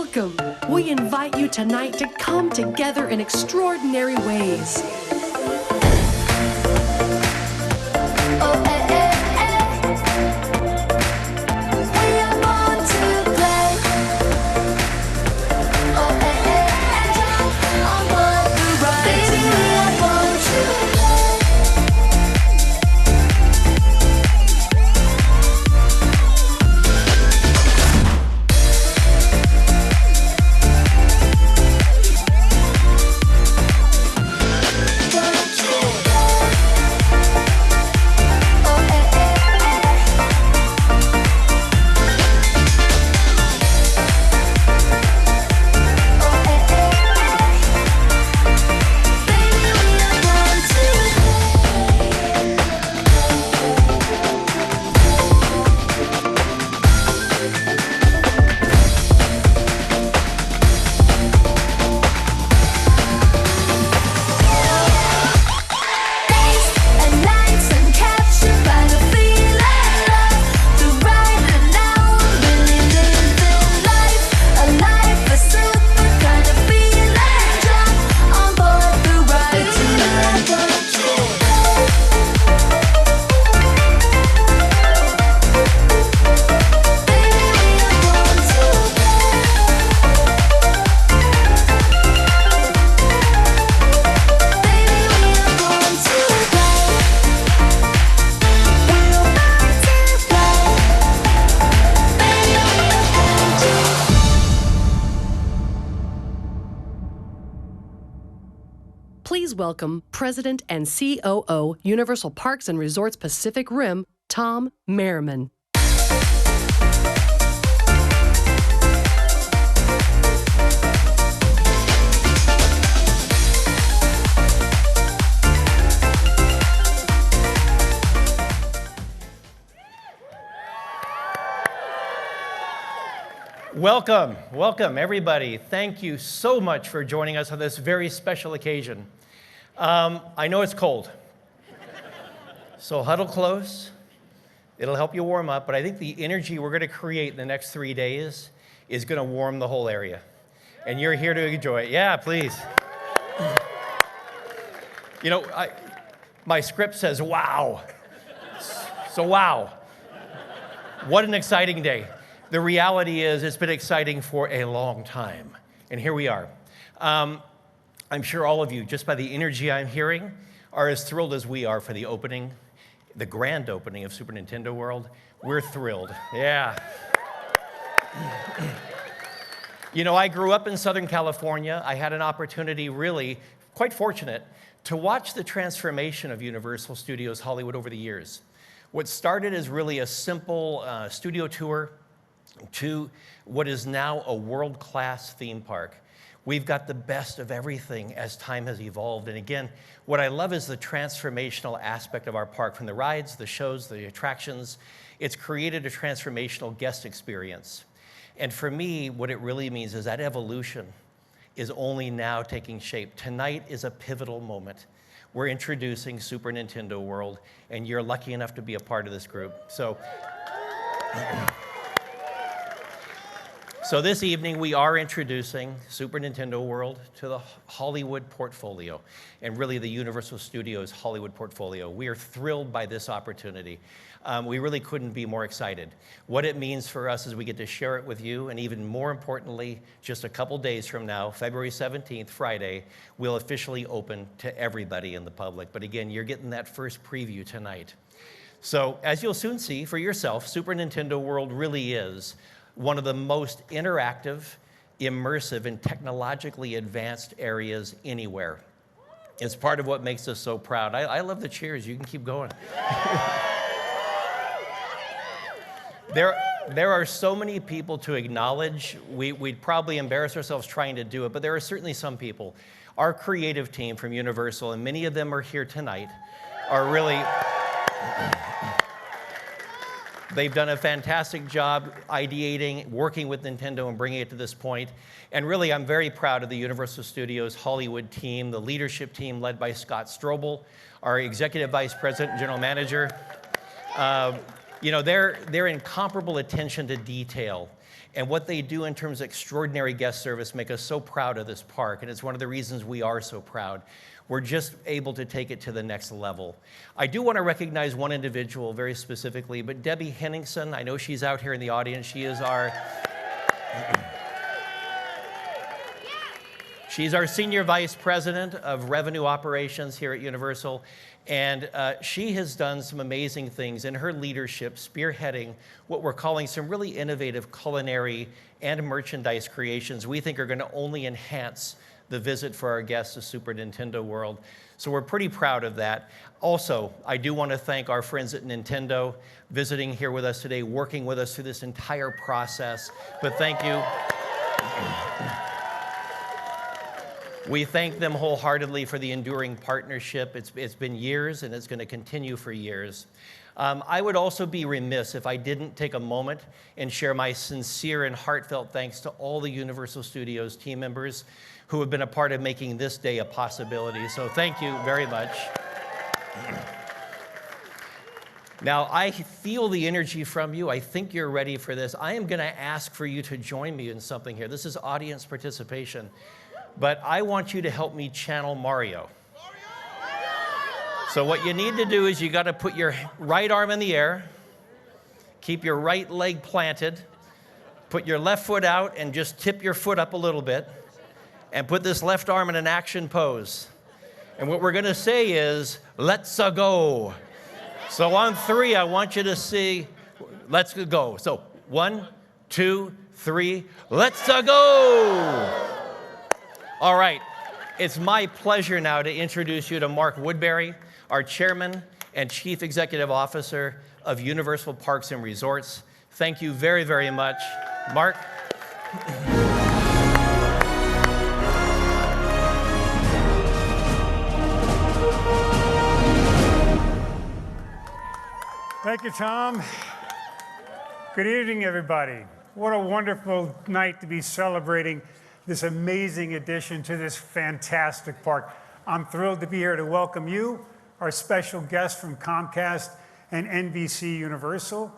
Welcome! We invite you tonight to come together in extraordinary ways. Please welcome President and COO, Universal Parks and Resorts Pacific Rim, Tom Merriman. Welcome, welcome everybody. Thank you so much for joining us on this very special occasion. I know it's cold, so huddle close. It'll help you warm up, but I think the energy we're going to create in the next 3 days is going to warm the whole area. And you're here to enjoy it. Yeah, please. You know, my script says, wow. So wow. What an exciting day. The reality is it's been exciting for a long time, and here we are. I'm sure all of you, just by the energy I'm hearing, are as thrilled as we are for the opening, the grand opening of Super Nintendo World. We're thrilled, yeah. You know, I grew up in Southern California. I had an opportunity, really, quite fortunate, to watch the transformation of Universal Studios Hollywood over the years. What started as really a simple studio tour to what is now a world-class theme park. We've got the best of everything as time has evolved. And again, what I love is the transformational aspect of our park, from the rides, the shows, the attractions. It's created a transformational guest experience. And for me, what it really means is that evolution is only now taking shape. Tonight is a pivotal moment. We're introducing Super Nintendo World, and you're lucky enough to be a part of this group. So this evening, we are introducing Super Nintendo World to the Hollywood portfolio, and really the Universal Studios Hollywood portfolio. We are thrilled by this opportunity. We really couldn't be more excited. What it means for us is we get to share it with you, and even more importantly, just a couple days from now, February 17th, Friday, we'll officially open to everybody in the public. But again, you're getting that first preview tonight. So as you'll soon see for yourself, Super Nintendo World really is one of the most interactive, immersive, and technologically advanced areas anywhere. It's part of what makes us so proud. I love the cheers. You can keep going. There are so many people to acknowledge. We'd probably embarrass ourselves trying to do it, but there are certainly some people. Our creative team from Universal, and many of them are here tonight, are really... They've done a fantastic job ideating, working with Nintendo, and bringing it to this point. And really, I'm very proud of the Universal Studios Hollywood team, the leadership team led by Scott Strobel, our Executive Vice President and General Manager. You know, their incomparable attention to detail and what they do in terms of extraordinary guest service make us so proud of this park, and it's one of the reasons we are so proud. We're just able to take it to the next level. I do want to recognize one individual very specifically, but Debbie Henningsen, I know she's out here in the audience. She's our Senior Vice President of Revenue Operations here at Universal, and she has done some amazing things in her leadership, spearheading what we're calling some really innovative culinary and merchandise creations we think are going to only enhance the visit for our guests to Super Nintendo World. So we're pretty proud of that. Also, I do want to thank our friends at Nintendo visiting here with us today, working with us through this entire process. But thank you. We thank them wholeheartedly for the enduring partnership. It's been years, and it's going to continue for years. I would also be remiss if I didn't take a moment and share my sincere and heartfelt thanks to all the Universal Studios team members who have been a part of making this day a possibility. So thank you very much. Now, I feel the energy from you. I think you're ready for this. I am going to ask for you to join me in something here. This is audience participation. But I want you to help me channel Mario. So what you need to do is you got to put your right arm in the air, keep your right leg planted, put your left foot out and just tip your foot up a little bit, and put this left arm in an action pose. And what we're going to say is, let's-a go. So on 3, I want you to see, let's go. So 1, 2, 3, let's-a go. All right, it's my pleasure now to introduce you to Mark Woodbury, our Chairman and Chief Executive Officer of Universal Parks and Resorts. Thank you very, very much. Mark. Thank you, Tom. Good evening, everybody. What a wonderful night to be celebrating this amazing addition to this fantastic park. I'm thrilled to be here to welcome you, our special guests from Comcast and NBC Universal,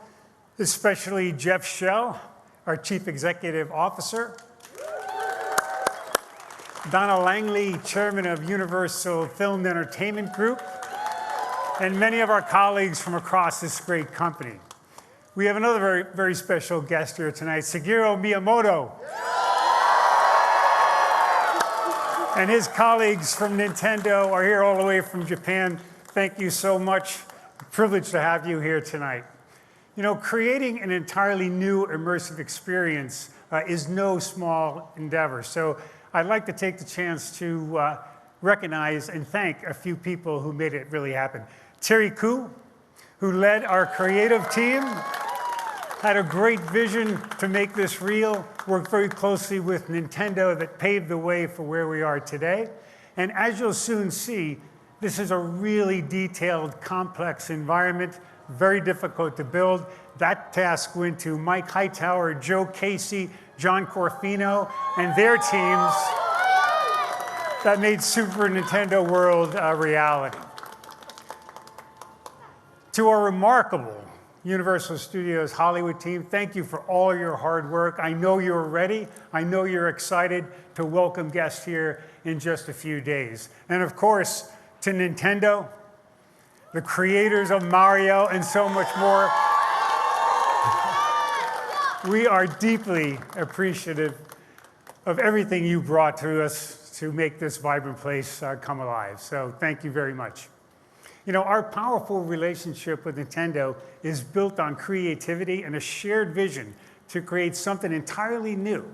especially Jeff Shell, our Chief Executive Officer, Donna Langley, Chairman of Universal Film and Entertainment Group, and many of our colleagues from across this great company. We have another very, very special guest here tonight, Shigeru Miyamoto. And his colleagues from Nintendo are here all the way from Japan. Thank you so much. Privileged to have you here tonight. You know, creating an entirely new immersive experience is no small endeavor. So I'd like to take the chance to recognize and thank a few people who made it really happen. Terry Koo, who led our creative team, had a great vision to make this real, worked very closely with Nintendo that paved the way for where we are today. And as you'll soon see, this is a really detailed, complex environment, very difficult to build. That task went to Mike Hightower, Joe Casey, John Corfino, and their teams that made Super Nintendo World a reality. To our remarkable Universal Studios Hollywood team, thank you for all your hard work. I know you're ready. I know you're excited to welcome guests here in just a few days. And of course, to Nintendo, the creators of Mario and so much more, we are deeply appreciative of everything you brought to us to make this vibrant place come alive. So thank you very much. You know, our powerful relationship with Nintendo is built on creativity and a shared vision to create something entirely new.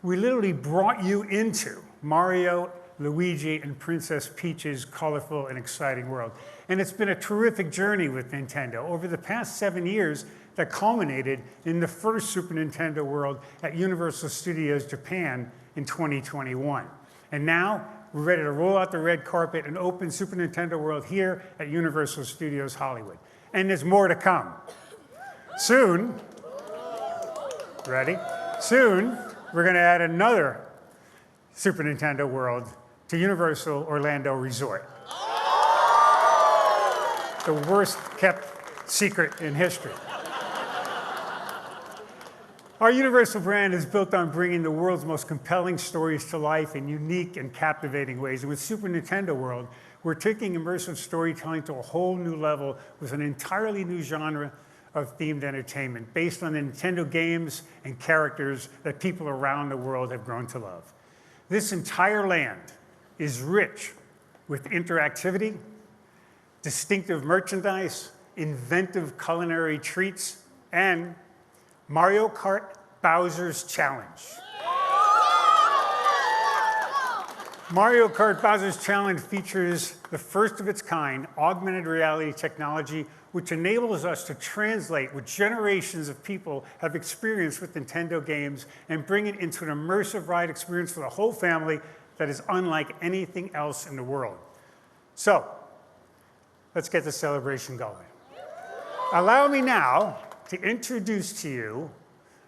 We literally brought you into Mario, Luigi, and Princess Peach's colorful and exciting world. And it's been a terrific journey with Nintendo over the past 7 years that culminated in the first Super Nintendo World at Universal Studios Japan in 2021. And now, we're ready to roll out the red carpet and open Super Nintendo World here at Universal Studios Hollywood. And there's more to come. Soon, ready? Soon, we're going to add another Super Nintendo World to Universal Orlando Resort. The worst kept secret in history. Our Universal brand is built on bringing the world's most compelling stories to life in unique and captivating ways. And with Super Nintendo World, we're taking immersive storytelling to a whole new level with an entirely new genre of themed entertainment based on the Nintendo games and characters that people around the world have grown to love. This entire land is rich with interactivity, distinctive merchandise, inventive culinary treats, and Mario Kart Bowser's Challenge. Mario Kart Bowser's Challenge features the first of its kind augmented reality technology, which enables us to translate what generations of people have experienced with Nintendo games and bring it into an immersive ride experience for the whole family that is unlike anything else in the world. So, let's get the celebration going. Allow me now to introduce to you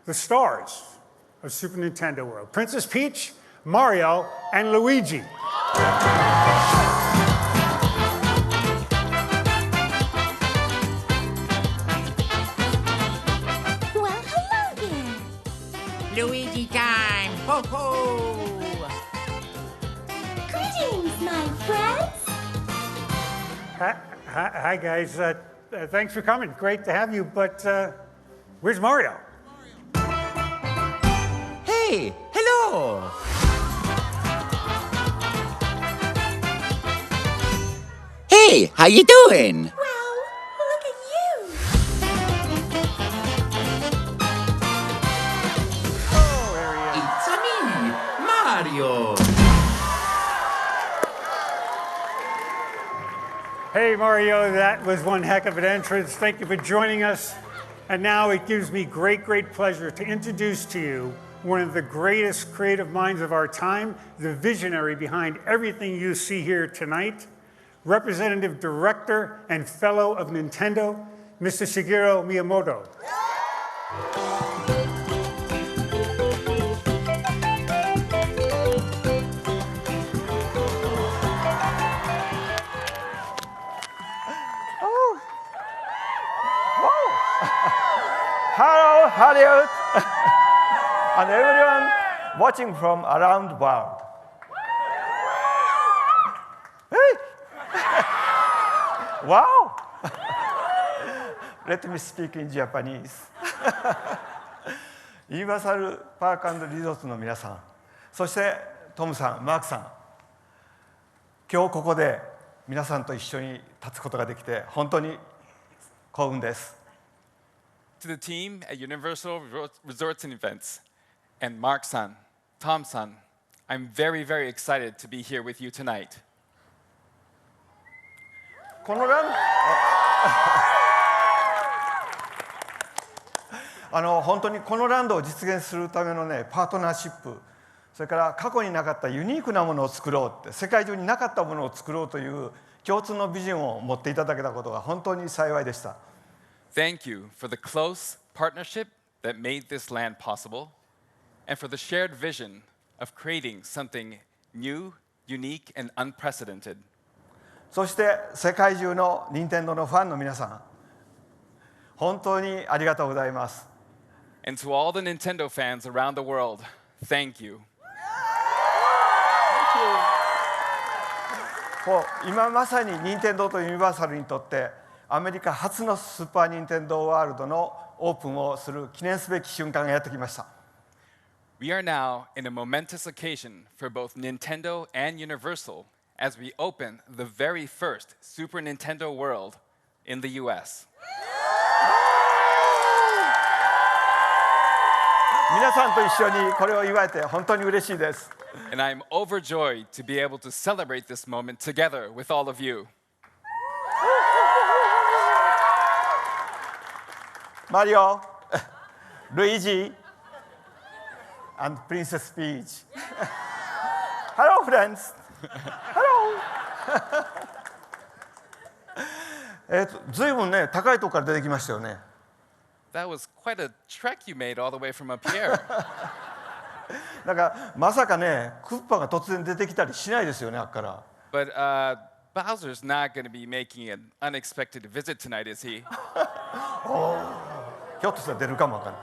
the stars of Super Nintendo World: Princess Peach, Mario, and Luigi. Well, hello there. Luigi time! Ho ho! Greetings, my friends. Hi guys. Thanks for coming. Great to have you, but where's Mario? Hey! Hello! Hey! How you doing? Well, look at you. Oh, there he is. It's me, Mario! Hey Mario, that was one heck of an entrance. Thank you for joining us. And now it gives me great pleasure to introduce to you one of the greatest creative minds of our time, the visionary behind everything you see here tonight, Representative Director and Fellow of Nintendo, Mr. Shigeru Miyamoto. Hello, Hollywood, and everyone watching from around the world. Hey! Wow! Let me speak in Japanese. ユニバーサル・パーク&リゾートの皆さん、そしてトムさん、マークさん、今日ここで皆さんと一緒に立つことができて本当に幸運です。To the team at Universal Resorts and Events, and Mark-san, Tom-san, I'm very excited to be here with you tonight. このラン本当にこのランドを実現するためのね、パートナーシップ、それから過去になかったユニークなものを作ろうって、世界中になかったものを作ろうという共通のビジョンを持っていただけたことが本当に幸いでした。Thank you for the close partnership that made this land possible, and for the shared vision of creating something new, unique, and unprecedented. そして世界中の任天堂のファンの皆さん、本当にありがとうございます。And to all the Nintendo fans around the world, thank you. 今まさに任天堂とユニバーサルにとってアメリカ初のスーパーニンテンドーワールドのオープンをする記念すべき瞬間がやってきました。We are now in a momentous occasion for both Nintendo and Universal as we open the very first Super Nintendo World in the US. 皆さんと一緒にこれを祝えて本当に嬉しいです。And I'm overjoyed to be able to celebrate this moment together with all of you. Mario, Luigi, and Princess Peach. Hello, friends. Hello. ずいぶんね、高いとこから出てきましたよね。That was quite a trek you made all the way from up here. だからまさかね、クッパが突然出てきたりしないですよね、あっから。But Bowser's not going to be making an unexpected visit tonight, is he? ひょっとしたら出るかもわかんない。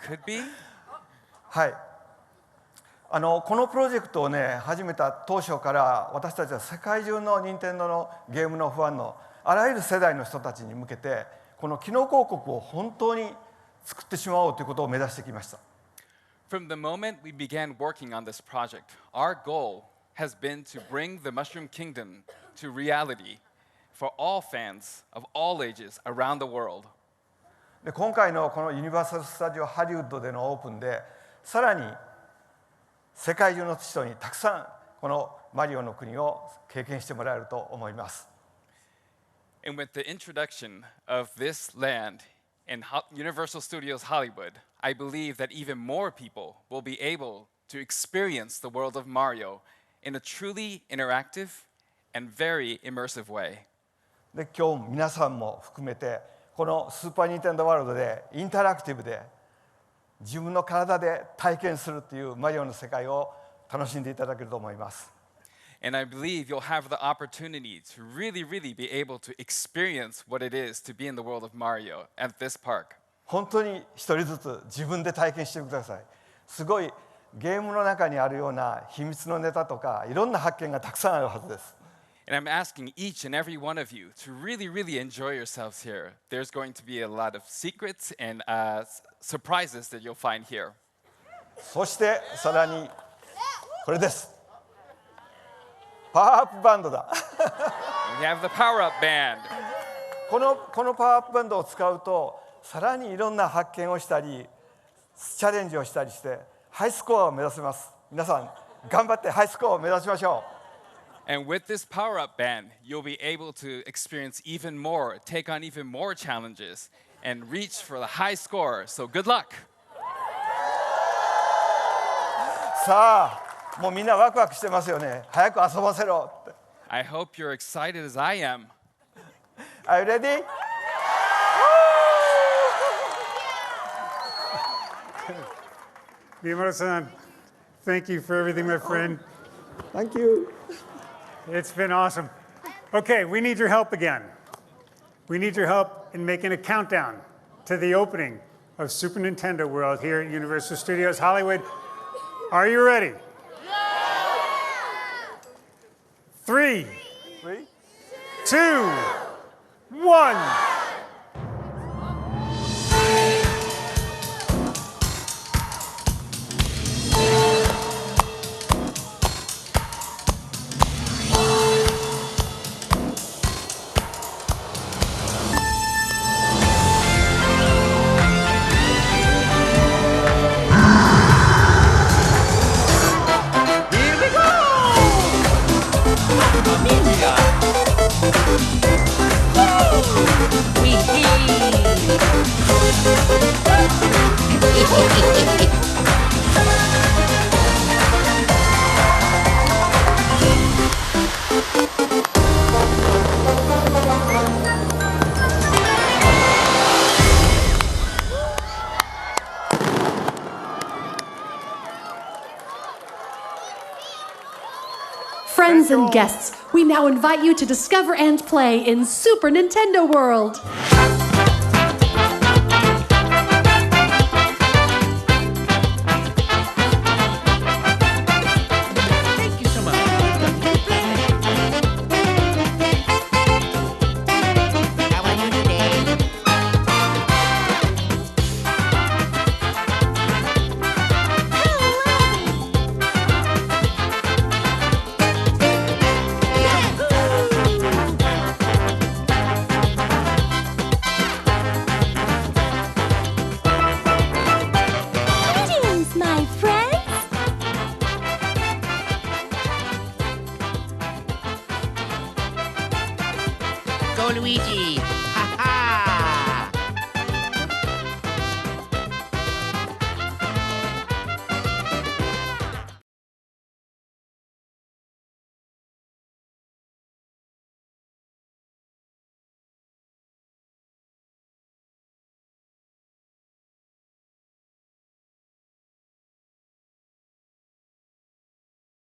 Could be. はい。このプロジェクトをね始めた当初から私たちは世界中の任天堂のゲームのファンのあらゆる世代の人たちに向けてこの機能広告を本当に作ってしまおうということを目指してきました。 From the moment we began working on this project, our goal has been to bring the Mushroom Kingdom to reality for all fans of all ages around the world. で今回のこのユニバーサル・スタジオ・ハリウッドでのオープンでさらに世界中の人にたくさんこのマリオの国を経験してもらえると思います。 And with the introduction of this land in Universal Studios Hollywood, I believe that even more people will be able to experience the world of Mario in a truly interactive and very immersive way. で今日皆さんも含めてこのスーパー・ニンテンドー・ワールドでインタラクティブで自分の体で体験するというマリオの世界を楽しんでいただけると思います。 And I believe you'll have the opportunity to really be able to experience what it is to be in the world of Mario at this park. 本当に一人ずつ自分で体験してください。すごいゲームの中にあるような秘密のネタとかいろんな発見がたくさんあるはずです。 And I'm asking each and every one of you to really enjoy yourselves here. There's going to be a lot of secrets and surprises that you'll find here. そしてさらにこれです。パワーアップバンドだ。 We have the power-up band. このパワーアップバンドを使うとさらにいろんな発見をしたりチャレンジをしたりしてハイスコアを目指せます。皆さん頑張ってハイスコアを目指しましょう。 And with this power-up band, you'll be able to experience even more, take on even more challenges, and reach for the high score. So good luck. さあ、もうみんなワクワクしてますよね。早く遊ばせろって。I hope you're excited as I am. Are you ready? Miyamoto-san, thank you for everything, my friend. Thank you. It's been awesome. Okay, we need your help again. We need your help in making a countdown to the opening of Super Nintendo World here at Universal Studios Hollywood. Are you ready? Yeah! 3, 2, 1. Friends and guests, we now invite you to discover and play in Super Nintendo World. Thank you so much. How are you today? Greetings, my friends. Go, Luigi.